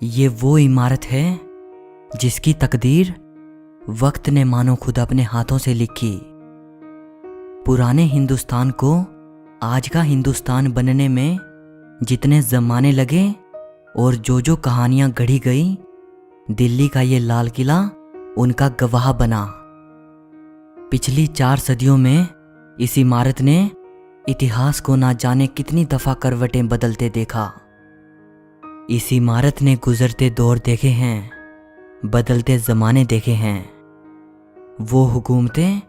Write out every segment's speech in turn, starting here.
ये वो इमारत है जिसकी तकदीर वक्त ने मानो खुद अपने हाथों से लिखी। पुराने हिंदुस्तान को आज का हिंदुस्तान बनने में जितने ज़माने लगे और जो कहानियां गढ़ी गई, दिल्ली का ये लाल किला उनका गवाह बना। पिछली 4 सदियों में इस इमारत ने इतिहास को ना जाने कितनी दफ़ा करवटें बदलते देखा। इस इमारत ने गुजरते दौर देखे हैं, बदलते ज़माने देखे हैं। वो हुकूमतें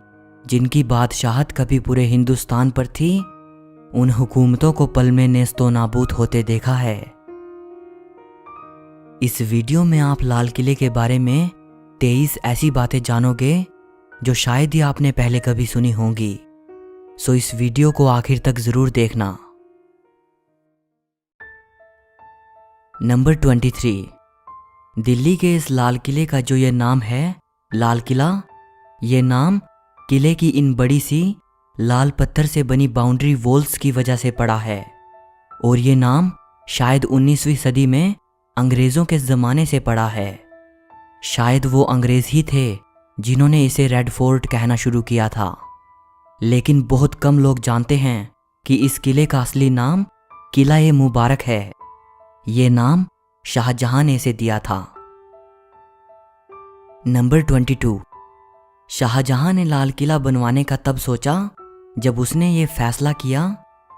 जिनकी बादशाहत कभी पूरे हिंदुस्तान पर थी, उन हुकूमतों को पल में नेस्तो नाबूद होते देखा है। इस वीडियो में आप लाल किले के बारे में 23 ऐसी बातें जानोगे जो शायद ही आपने पहले कभी सुनी होंगी। सो इस वीडियो को आखिर तक ज़रूर देखना। नंबर 23, दिल्ली के इस लाल किले का जो ये नाम है लाल किला, ये नाम किले की इन बड़ी सी लाल पत्थर से बनी बाउंड्री वॉल्स की वजह से पड़ा है। और ये नाम शायद 19वीं सदी में अंग्रेज़ों के ज़माने से पड़ा है। शायद वो अंग्रेज़ ही थे जिन्होंने इसे रेड फोर्ट कहना शुरू किया था। लेकिन बहुत कम लोग जानते हैं कि इस किले का असली नाम किला-ए-मुबारक है। ये नाम शाहजहां ने इसे दिया था। नंबर 22, शाहजहां ने लाल किला बनवाने का तब सोचा जब उसने ये फैसला किया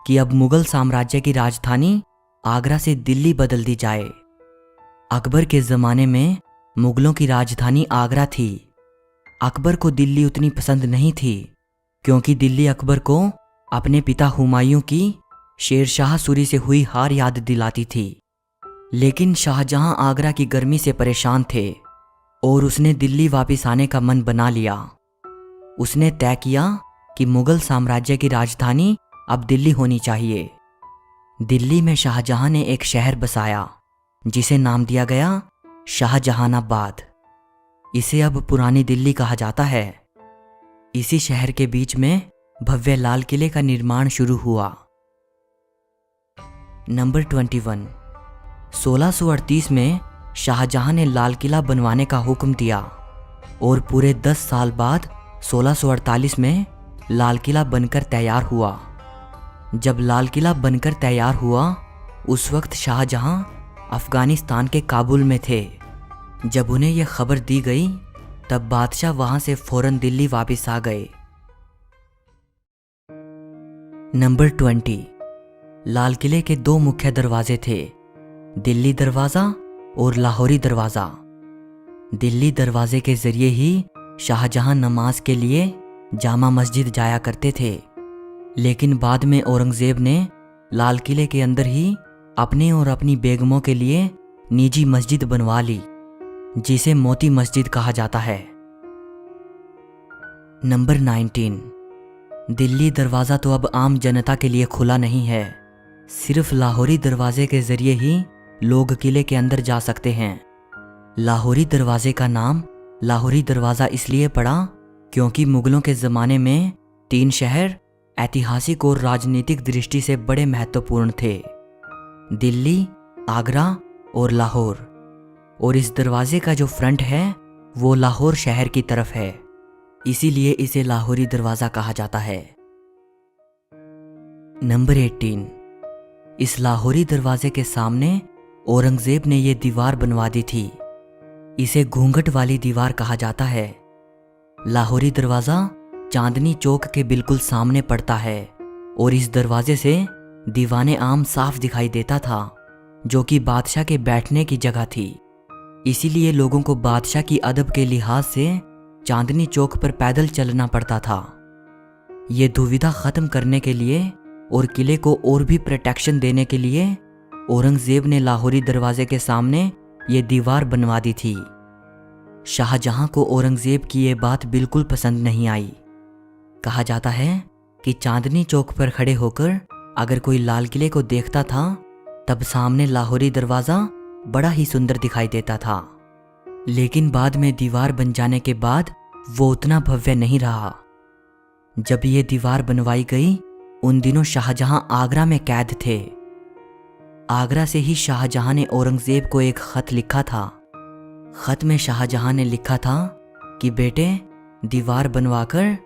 कि अब मुगल साम्राज्य की राजधानी आगरा से दिल्ली बदल दी जाए। अकबर के ज़माने में मुगलों की राजधानी आगरा थी। अकबर को दिल्ली उतनी पसंद नहीं थी क्योंकि दिल्ली अकबर को अपने पिता हुमायूं की शेरशाह सूरी से हुई हार याद दिलाती थी। लेकिन शाहजहां आगरा की गर्मी से परेशान थे और उसने दिल्ली वापस आने का मन बना लिया। उसने तय किया कि मुगल साम्राज्य की राजधानी अब दिल्ली होनी चाहिए। दिल्ली में शाहजहां ने एक शहर बसाया जिसे नाम दिया गया शाहजहानाबाद। इसे अब पुरानी दिल्ली कहा जाता है। इसी शहर के बीच में भव्य लाल किले का निर्माण शुरू हुआ। नंबर 21, 1638 में शाहजहां ने लाल किला बनवाने का हुक्म दिया और पूरे 10 साल बाद 1648 में लाल किला बनकर तैयार हुआ। जब लाल किला बनकर तैयार हुआ उस वक्त शाहजहां अफगानिस्तान के काबुल में थे। जब उन्हें यह खबर दी गई तब बादशाह वहां से फौरन दिल्ली वापस आ गए। नंबर 20, लाल किले के 2 मुख्य दरवाजे थे, दिल्ली दरवाज़ा और लाहौरी दरवाज़ा। दिल्ली दरवाजे के ज़रिए ही शाहजहां नमाज के लिए जामा मस्जिद जाया करते थे। लेकिन बाद में औरंगज़ेब ने लाल किले के अंदर ही अपने और अपनी बेगमों के लिए निजी मस्जिद बनवा ली जिसे मोती मस्जिद कहा जाता है। नंबर 19, दिल्ली दरवाज़ा तो अब आम जनता के लिए खुला नहीं है। सिर्फ लाहौरी दरवाजे के ज़रिए ही लोग किले के अंदर जा सकते हैं। लाहौरी दरवाजे का नाम लाहौरी दरवाज़ा इसलिए पड़ा क्योंकि मुगलों के ज़माने में 3 शहर ऐतिहासिक और राजनीतिक दृष्टि से बड़े महत्वपूर्ण थे, दिल्ली, आगरा और लाहौर। और इस दरवाजे का जो फ्रंट है वो लाहौर शहर की तरफ है, इसीलिए इसे लाहौरी दरवाज़ा कहा जाता है। नंबर 18, इस लाहौरी दरवाजे के सामने औरंगज़ेब ने यह दीवार बनवा दी थी। इसे घूंघट वाली दीवार कहा जाता है। लाहौरी दरवाज़ा चांदनी चौक के बिल्कुल सामने पड़ता है और इस दरवाजे से दीवाने आम साफ दिखाई देता था जो कि बादशाह के बैठने की जगह थी। इसीलिए लोगों को बादशाह की अदब के लिहाज से चांदनी चौक पर पैदल चलना पड़ता था। ये दुविधा ख़त्म करने के लिए और किले को और भी प्रोटेक्शन देने के लिए औरंगज़ेब ने लाहौरी दरवाजे के सामने ये दीवार बनवा दी थी। शाहजहां को औरंगज़ेब की ये बात बिल्कुल पसंद नहीं आई। कहा जाता है कि चांदनी चौक पर खड़े होकर अगर कोई लाल किले को देखता था तब सामने लाहौरी दरवाज़ा बड़ा ही सुंदर दिखाई देता था। लेकिन बाद में दीवार बन जाने के बाद वो उतना भव्य नहीं रहा। जब ये दीवार बनवाई गई उन दिनों शाहजहां आगरा में कैद थे। आगरा से ही शाहजहां ने औरंगजेब को एक खत लिखा था। खत में शाहजहां ने लिखा था कि बेटे, दीवार बनवाकर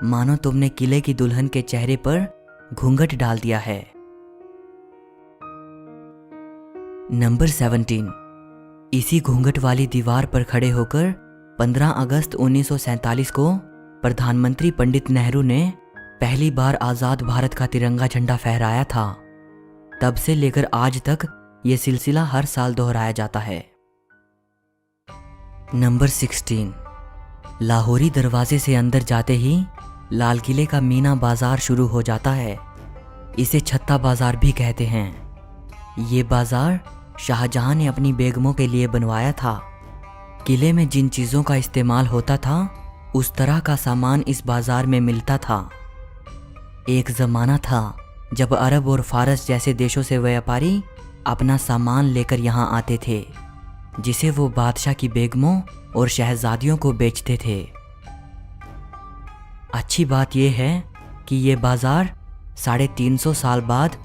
मानो तुमने किले की दुल्हन के चेहरे पर घूंघट डाल दिया है। नंबर 17। इसी घूंघट वाली दीवार पर खड़े होकर 15 अगस्त 1947 को प्रधानमंत्री पंडित नेहरू ने पहली बार आज़ाद भारत का तिरंगा झंडा फहराया था। तब से लेकर आज तक ये सिलसिला हर साल दोहराया जाता है। नंबर 16। लाहौरी दरवाजे से अंदर जाते ही लाल किले का मीना बाजार शुरू हो जाता है। इसे छत्ता बाजार भी कहते हैं। ये बाजार शाहजहां ने अपनी बेगमों के लिए बनवाया था। किले में जिन चीज़ों का इस्तेमाल होता था उस तरह का सामान इस बाजार में मिलता था। एक ज़माना था जब अरब और फारस जैसे देशों से व्यापारी अपना सामान लेकर यहाँ आते थे, जिसे वो बादशाह की बेगमों और शहजादियों को बेचते थे। अच्छी बात यह है कि ये बाजार 350 साल बाद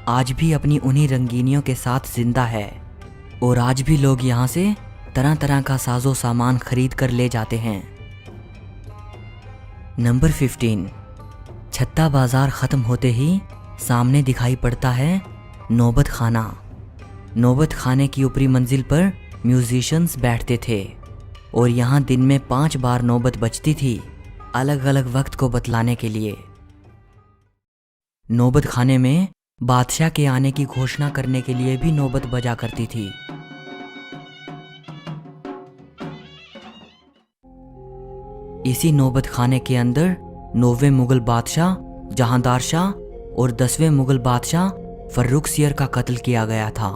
आज भी अपनी उन्हीं रंगीनियों के साथ जिंदा है और आज भी लोग यहाँ से तरह तरह का साजो सामान खरीद कर ले जाते हैं। नंबर 15। छत्ता बाजार ख़त्म होते ही सामने दिखाई पड़ता है नौबत खाना। नौबत खाने की ऊपरी मंजिल पर म्यूजिशियंस बैठते थे और यहाँ दिन में 5 बार नौबत बजती थी, अलग अलग वक्त को बतलाने के लिए। नौबत खाने में बादशाह के आने की घोषणा करने के लिए भी नौबत बजा करती थी। इसी नौबत खाने के अंदर 9वें मुगल बादशाह जहांदार शाह और 10वें मुगल बादशाह फर्रुखसियर का कत्ल किया गया था।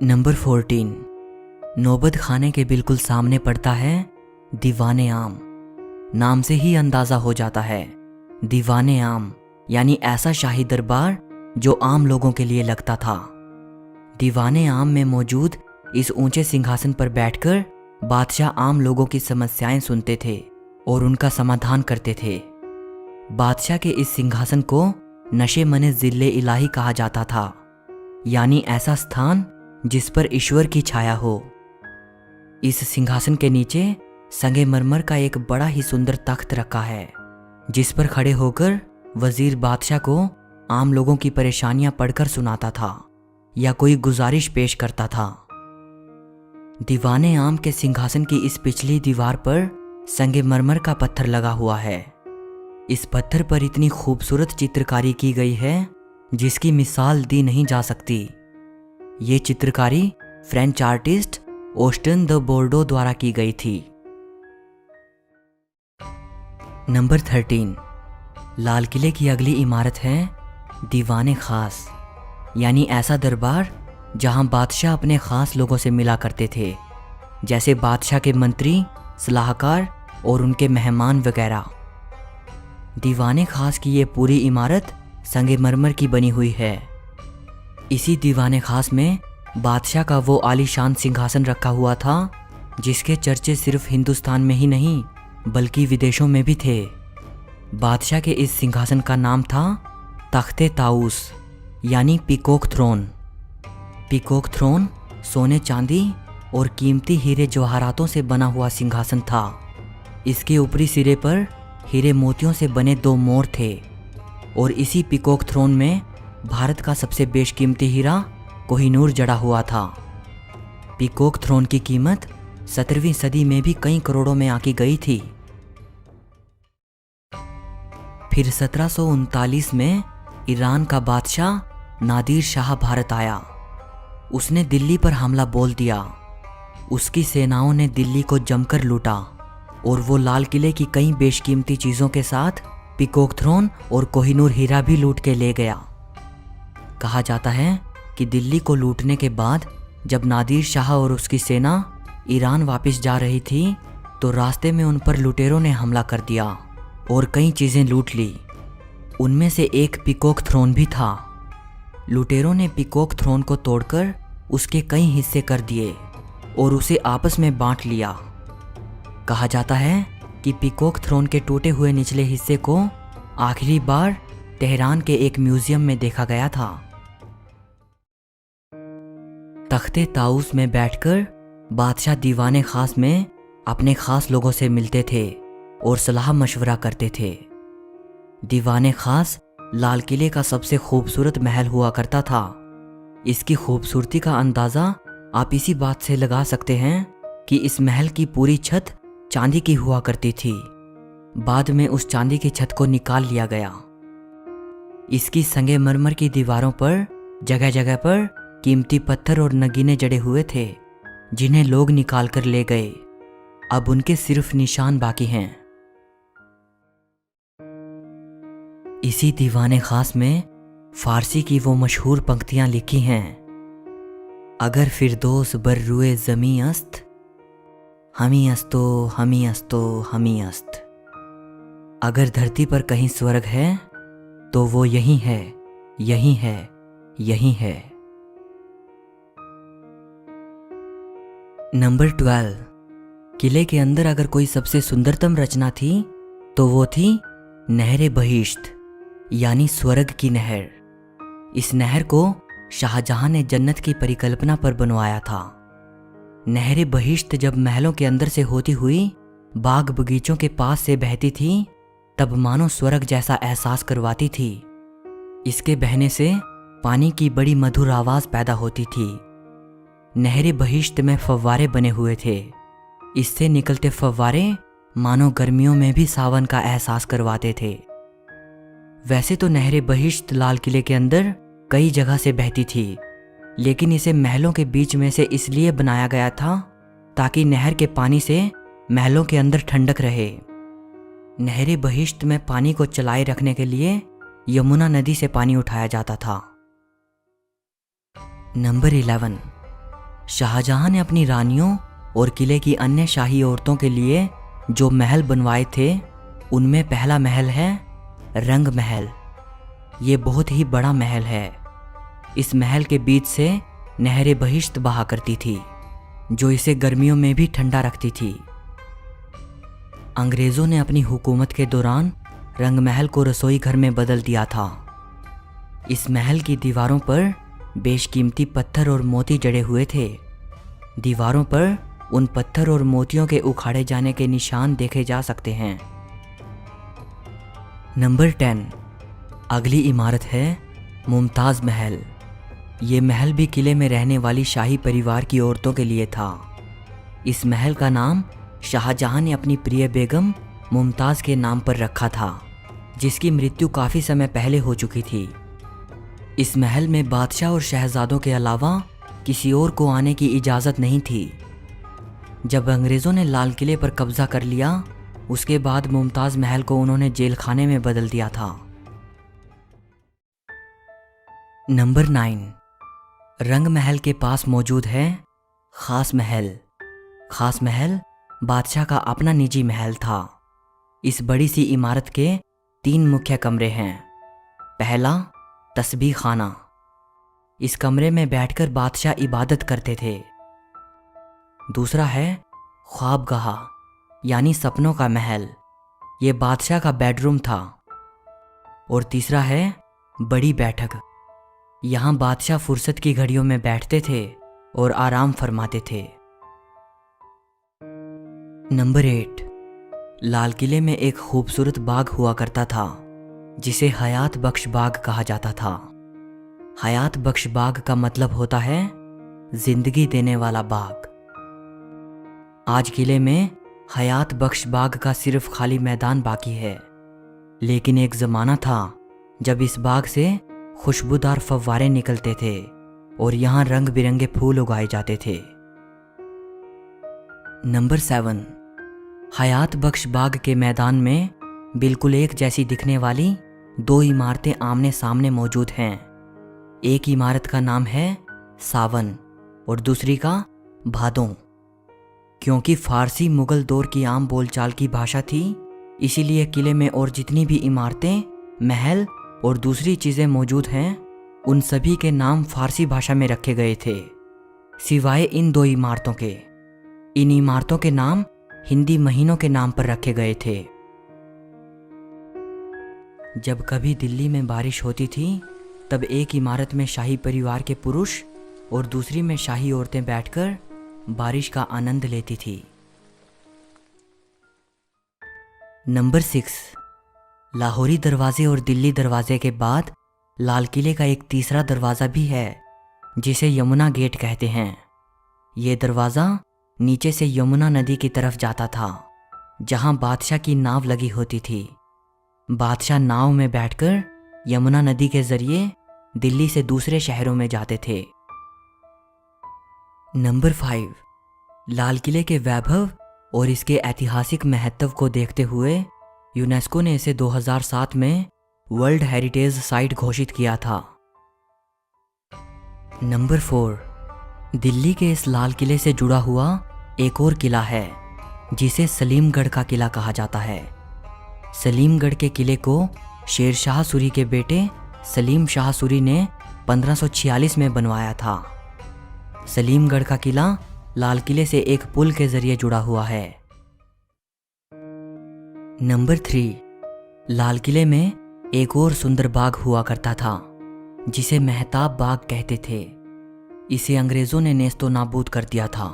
नंबर 14। नौबत खाने के बिल्कुल सामने पड़ता है दीवाने आम। नाम से ही अंदाजा हो जाता है, दीवाने आम यानी ऐसा शाही दरबार जो आम लोगों के लिए लगता था। दीवाने आम में मौजूद इस ऊंचे सिंहासन पर बैठकर बादशाह आम लोगों की समस्याएं सुनते थे और उनका समाधान करते थे। बादशाह के इस सिंहासन को नशे मने जिले इलाही कहा जाता था, यानी ऐसा स्थान जिस पर ईश्वर की छाया हो। इस सिंहासन के नीचे संगमरमर का एक बड़ा ही सुंदर तख्त रखा है, जिस पर खड़े होकर वजीर बादशाह को आम लोगों की परेशानियां पढ़कर सुनाता था या कोई गुजारिश पेश करता था। दीवाने आम के सिंहासन की इस पिछली दीवार पर संगमरमर का पत्थर लगा हुआ है। इस पत्थर पर इतनी खूबसूरत चित्रकारी की गई है जिसकी मिसाल दी नहीं जा सकती। ये चित्रकारी फ्रेंच आर्टिस्ट ऑस्टन द बोर्डो द्वारा की गई थी। नंबर 13। लाल किले की अगली इमारत है दीवाने खास, यानी ऐसा दरबार जहां बादशाह अपने खास लोगों से मिला करते थे, जैसे बादशाह के मंत्री, सलाहकार और उनके मेहमान वगैरह। दीवाने खास की ये पूरी इमारत संगमरमर की बनी हुई है। इसी दीवाने खास में बादशाह का वो आलीशान सिंहासन रखा हुआ था जिसके चर्चे सिर्फ हिंदुस्तान में ही नहीं बल्कि विदेशों में भी थे। बादशाह के इस सिंहासन का नाम था तख्ते ताऊस यानी पीकॉक थ्रोन। पीकॉक थ्रोन सोने चांदी और कीमती हीरे जवाहरातों से बना हुआ सिंहासन था। इसके ऊपरी सिरे पर हीरे मोतियों से बने 2 मोर थे और इसी पीकॉक थ्रोन में भारत का सबसे बेशकीमती हीरा कोहिनूर जड़ा हुआ था। पीकॉक थ्रोन की कीमत 17वीं सदी में भी कई करोड़ों में आकी गई थी। फिर 1739 में ईरान का बादशाह नादिर शाह भारत आया। उसने दिल्ली पर हमला बोल दिया। उसकी सेनाओं ने दिल्ली को जमकर लूटा और वो लाल किले की कई बेशकीमती चीज़ों के साथ पीकॉक थ्रोन और कोहिनूर हीरा भी लूट के ले गया। कहा जाता है कि दिल्ली को लूटने के बाद जब नादिर शाह और उसकी सेना ईरान वापस जा रही थी तो रास्ते में उन पर लुटेरों ने हमला कर दिया और कई चीज़ें लूट ली। उनमें से एक पीकॉक थ्रोन भी था। लुटेरों ने पीकॉक थ्रोन को तोड़कर उसके कई हिस्से कर दिए और उसे आपस में बांट लिया। कहा जाता है कि पीकॉक थ्रोन के टूटे हुए निचले हिस्से को आखिरी बार तेहरान के एक म्यूजियम में देखा गया था। तख्ते ताऊस में बैठकर बादशाह दीवाने खास में अपने खास लोगों से मिलते थे और सलाह मशवरा करते थे। दीवाने खास लाल किले का सबसे खूबसूरत महल हुआ करता था। इसकी खूबसूरती का अंदाज़ा आप इसी बात से लगा सकते हैं कि इस महल की पूरी छत चांदी की हुआ करती थी। बाद में उस चांदी की छत को निकाल लिया गया। इसकी संगमरमर की दीवारों पर जगह जगह पर कीमती पत्थर और नगीने जड़े हुए थे, जिन्हें लोग निकाल कर ले गए। अब उनके सिर्फ निशान बाकी हैं। इसी दीवाने खास में फारसी की वो मशहूर पंक्तियां लिखी हैं। अगर फिरदौस बर रुए ज़मी अस्त, हमी अस्तो हमी अस्तो हमी अस्त। अगर धरती पर कहीं स्वर्ग है तो वो यही है, यही है, यही है। नंबर 12। किले के अंदर अगर कोई सबसे सुंदरतम रचना थी तो वो थी नहर बहिश्त, यानी स्वर्ग की नहर। इस नहर को शाहजहां ने जन्नत की परिकल्पना पर बनवाया था। नहर बहिश्त जब महलों के अंदर से होती हुई बाग बगीचों के पास से बहती थी तब मानो स्वर्ग जैसा एहसास करवाती थी। इसके बहने से पानी की बड़ी मधुर आवाज पैदा होती थी। नहर बहिश्त में फव्वारे बने हुए थे। इससे निकलते फव्वारे मानो गर्मियों में भी सावन का एहसास करवाते थे। वैसे तो नहर बहिश्त लाल किले के अंदर कई जगह से बहती थी, लेकिन इसे महलों के बीच में से इसलिए बनाया गया था ताकि नहर के पानी से महलों के अंदर ठंडक रहे। नहर बहिश्त में पानी को चलाए रखने के लिए यमुना नदी से पानी उठाया जाता था। नंबर 11। शाहजहां ने अपनी रानियों और किले की अन्य शाही औरतों के लिए जो महल बनवाए थे उनमें पहला महल है रंग महल। ये बहुत ही बड़ा महल है। इस महल के बीच से नहर बहिश्त बहा करती थी, जो इसे गर्मियों में भी ठंडा रखती थी। अंग्रेजों ने अपनी हुकूमत के दौरान रंग महल को रसोई घर में बदल दिया था। इस महल की दीवारों पर बेशकीमती पत्थर और मोती जड़े हुए थे। दीवारों पर उन पत्थर और मोतियों के उखाड़े जाने के निशान देखे जा सकते हैं। नंबर 10। अगली इमारत है मुमताज़ महल। ये महल भी किले में रहने वाली शाही परिवार की औरतों के लिए था। इस महल का नाम शाहजहां ने अपनी प्रिय बेगम मुमताज़ के नाम पर रखा था, जिसकी मृत्यु काफ़ी समय पहले हो चुकी थी। इस महल में बादशाह और शहजादों के अलावा किसी और को आने की इजाज़त नहीं थी। जब अंग्रेज़ों ने लाल किले पर कब्जा कर लिया, उसके बाद मुमताज़ महल को उन्होंने जेल खाने में बदल दिया था। नंबर 9। रंग महल के पास मौजूद है खास महल। खास महल बादशाह का अपना निजी महल था। इस बड़ी सी इमारत के 3 मुख्य कमरे हैं। पहला तस्बीह खाना। इस कमरे में बैठकर बादशाह इबादत करते थे। दूसरा है ख्वाबगाह, यानी सपनों का महल। ये बादशाह का बेडरूम था। और तीसरा है बड़ी बैठक। यहाँ बादशाह फुर्सत की घड़ियों में बैठते थे और आराम फरमाते थे। नंबर 8। लाल किले में एक खूबसूरत बाग हुआ करता था, जिसे हयात बख्श बाग कहा जाता था। हयात बख्श बाग का मतलब होता है जिंदगी देने वाला बाग। आज किले में हयात बख्श बाग का सिर्फ खाली मैदान बाकी है, लेकिन एक ज़माना था जब इस बाग से खुशबूदार फव्वारे निकलते थे और यहाँ रंग बिरंगे फूल उगाए जाते थे। नंबर 7। हयात बख्श बाग के मैदान में बिल्कुल एक जैसी दिखने वाली 2 इमारतें आमने सामने मौजूद हैं। एक इमारत का नाम है सावन और दूसरी का भादों। क्योंकि फारसी मुगल दौर की आम बोलचाल की भाषा थी, इसीलिए किले में और जितनी भी इमारतें, महल और दूसरी चीज़ें मौजूद हैं, उन सभी के नाम फारसी भाषा में रखे गए थे, सिवाय इन 2 इमारतों के। इन इमारतों के नाम हिंदी महीनों के नाम पर रखे गए थे। जब कभी दिल्ली में बारिश होती थी तब एक इमारत में शाही परिवार के पुरुष और दूसरी में शाही औरतें बैठकर बारिश का आनंद लेती थी। नंबर 6, लाहौरी दरवाजे और दिल्ली दरवाजे के बाद लाल किले का एक तीसरा दरवाज़ा भी है जिसे यमुना गेट कहते हैं। ये दरवाज़ा नीचे से यमुना नदी की तरफ जाता था जहां बादशाह की नाव लगी होती थी। बादशाह नाव में बैठकर यमुना नदी के जरिए दिल्ली से दूसरे शहरों में जाते थे। नंबर 5, लाल किले के वैभव और इसके ऐतिहासिक महत्व को देखते हुए यूनेस्को ने इसे 2007 में वर्ल्ड हेरिटेज साइट घोषित किया था। नंबर 4, दिल्ली के इस लाल किले से जुड़ा हुआ एक और किला है जिसे सलीमगढ़ का किला कहा जाता है। सलीमगढ़ के किले को शेर शाह सूरी के बेटे सलीम शाह सूरी ने 1546 में बनवाया था। सलीमगढ़ का किला लाल किले से एक पुल के जरिए जुड़ा हुआ है। नंबर 3, लाल किले में एक और सुंदर बाग हुआ करता था जिसे मेहताब बाग कहते थे। इसे अंग्रेजों ने नेस्तो नाबूद कर दिया था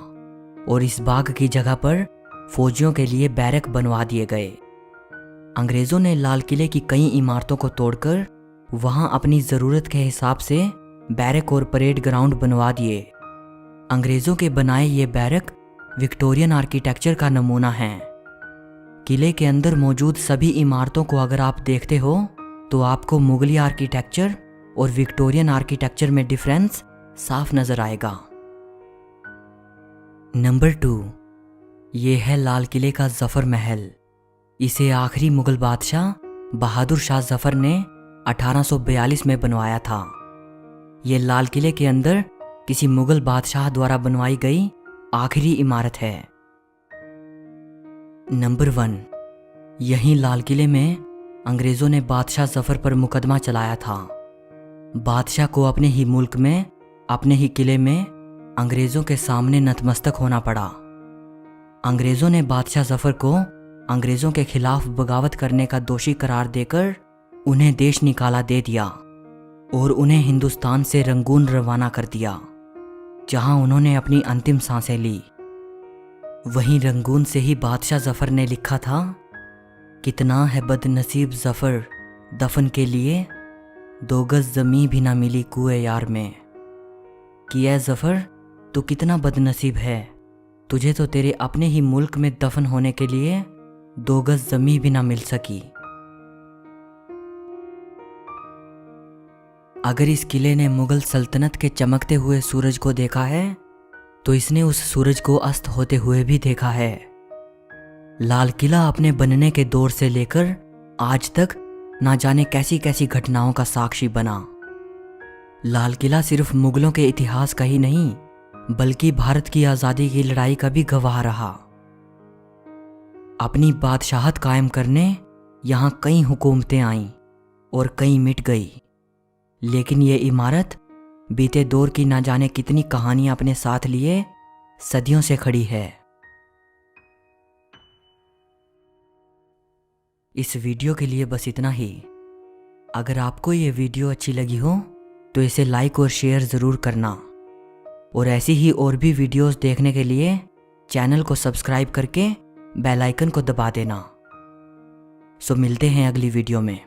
और इस बाग की जगह पर फौजियों के लिए बैरक बनवा दिए गए। अंग्रेजों ने लाल किले की कई इमारतों को तोड़कर वहां अपनी ज़रूरत के हिसाब से बैरक और परेड ग्राउंड बनवा दिए। अंग्रेजों के बनाए ये बैरक विक्टोरियन आर्किटेक्चर का नमूना हैं। किले के अंदर मौजूद सभी इमारतों को अगर आप देखते हो तो आपको मुगली आर्किटेक्चर और विक्टोरियन आर्किटेक्चर में डिफरेंस साफ नजर आएगा। नंबर 2, ये है लाल किले का जफर महल। इसे आखिरी मुगल बादशाह बहादुर शाह जफर ने 1842 में बनवाया था। ये लाल किले के अंदर किसी मुगल बादशाह द्वारा बनवाई गई आखिरी इमारत है। नंबर 1, यहीं लाल किले में अंग्रेजों ने बादशाह जफर पर मुकदमा चलाया था। बादशाह को अपने ही मुल्क में अपने ही किले में अंग्रेजों के सामने नतमस्तक होना पड़ा। अंग्रेजों ने बादशाह जफर को अंग्रेजों के खिलाफ बगावत करने का दोषी करार देकर उन्हें देश निकाला दे दिया और उन्हें हिंदुस्तान से रंगून रवाना कर दिया जहां उन्होंने अपनी अंतिम सांसें ली। वहीं रंगून से ही बादशाह जफर ने लिखा था, कितना है बदनसीब जफर दफन के लिए, 2 गज जमी भी ना मिली कुएं यार में। कि ऐ जफर तू कितना बदनसीब है, तुझे तो तेरे अपने ही मुल्क में दफन होने के लिए 2 गज जमी भी ना मिल सकी। अगर इस किले ने मुगल सल्तनत के चमकते हुए सूरज को देखा है तो इसने उस सूरज को अस्त होते हुए भी देखा है। लाल किला अपने बनने के दौर से लेकर आज तक ना जाने कैसी कैसी घटनाओं का साक्षी बना। लाल किला सिर्फ मुगलों के इतिहास का ही नहीं बल्कि भारत की आज़ादी की लड़ाई का भी गवाह रहा। अपनी बादशाहत कायम करने यहाँ कई हुकूमतें आईं और कई मिट गई, लेकिन ये इमारत बीते दौर की ना जाने कितनी कहानियां अपने साथ लिए सदियों से खड़ी है। इस वीडियो के लिए बस इतना ही। अगर आपको ये वीडियो अच्छी लगी हो तो इसे लाइक और शेयर ज़रूर करना और ऐसी ही और भी वीडियोस देखने के लिए चैनल को सब्सक्राइब करके बेल आइकन को दबा देना। सो मिलते हैं अगली वीडियो में।